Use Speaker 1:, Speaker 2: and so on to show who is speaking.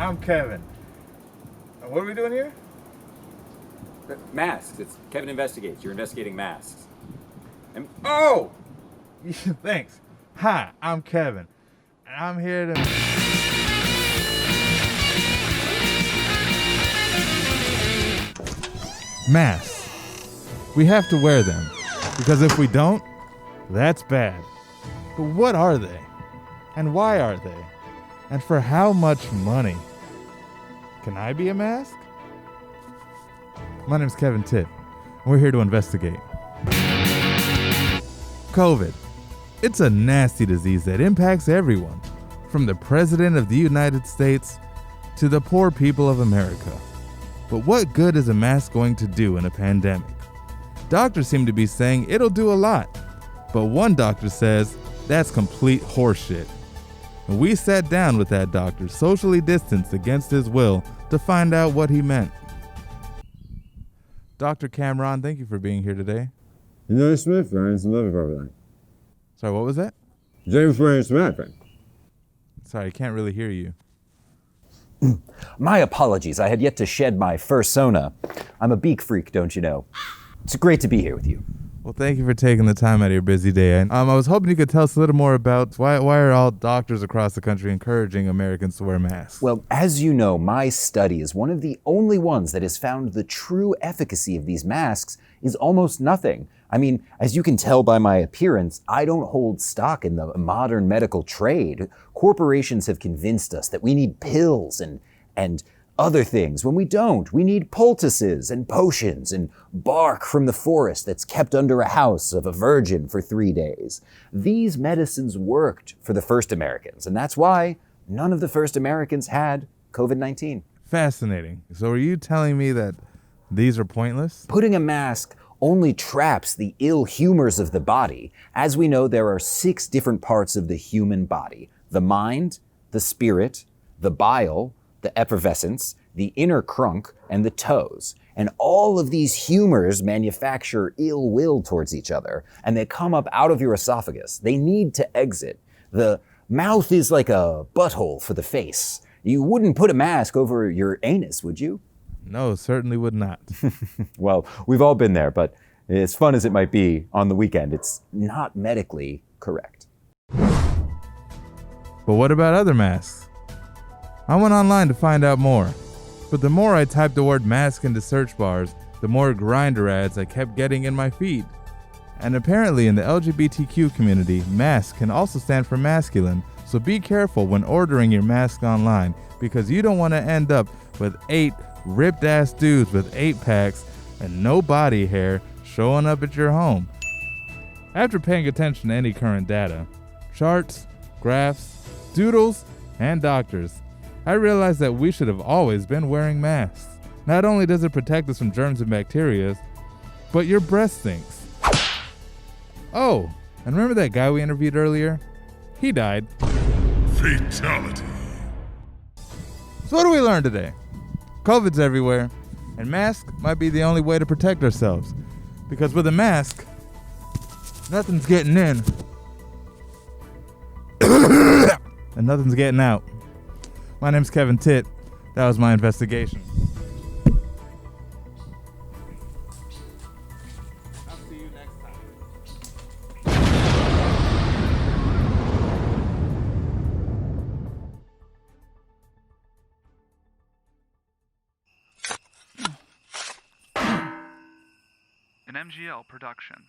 Speaker 1: I'm Kevin. What are we doing here?
Speaker 2: Masks. It's Kevin Investigates. You're investigating masks.
Speaker 1: Oh! Thanks. Hi, I'm Kevin. And I'm here to... Masks. We have to wear them. Because if we don't, that's bad. But what are they? And why are they? And for how much money? Can I be a mask? My name's Kevin Titt, and we're here to investigate. COVID. It's a nasty disease that impacts everyone, from the President of the United States to the poor people of America. But what good is a mask going to do in a pandemic? Doctors seem to be saying it'll do a lot, but one doctor says that's complete horseshit. And we sat down with that doctor, socially distanced against his will, to find out what he meant. Dr. Cameron, thank you for being here today.
Speaker 3: James Smith, Ryan Smith, everything.
Speaker 1: Sorry, what was that?
Speaker 3: James Ryan Smith.
Speaker 1: Sorry, I can't really hear you.
Speaker 2: My apologies. I had yet to shed my fursona. I'm a beak freak, don't you know? It's great to be here with you.
Speaker 1: Well, thank you for taking the time out of your busy day. I was hoping you could tell us a little more about why are all doctors across the country encouraging Americans to wear masks?
Speaker 2: Well, as you know, my study is one of the only ones that has found the true efficacy of these masks is almost nothing. I mean, as you can tell by my appearance, I don't hold stock in the modern medical trade. Corporations have convinced us that we need pills and other things when we don't. We need poultices and potions and bark from the forest that's kept under a house of a virgin for 3 days. These medicines worked for the first Americans, and that's why none of the first Americans had COVID-19.
Speaker 1: Fascinating. So are you telling me that these are pointless?
Speaker 2: Putting a mask only traps the ill humors of the body. As we know, there are 6 different parts of the human body: the mind, the spirit, the bile, the effervescence, the inner crunk, and the toes. And all of these humors manufacture ill will towards each other, and they come up out of your esophagus. They need to exit. The mouth is like a butthole for the face. You wouldn't put a mask over your anus, would you?
Speaker 1: No, certainly would not.
Speaker 2: Well, we've all been there, but as fun as it might be on the weekend, it's not medically correct.
Speaker 1: But what about other masks? I went online to find out more, but the more I typed the word mask into search bars, the more Grindr ads I kept getting in my feed. And apparently in the LGBTQ community, mask can also stand for masculine, so be careful when ordering your mask online, because you don't want to end up with 8 ripped ass dudes with 8-packs and no body hair showing up at your home. After paying attention to any current data, charts, graphs, doodles, and doctors, I realized that we should have always been wearing masks. Not only does it protect us from germs and bacteria, but your breath stinks. Oh, and remember that guy we interviewed earlier? He died.
Speaker 4: Fatality.
Speaker 1: So what do we learn today? COVID's everywhere, and masks might be the only way to protect ourselves. Because with a mask, nothing's getting in. And nothing's getting out. My name's Kevin Titt. That was my investigation. I'll see you next time.
Speaker 5: An MGL production.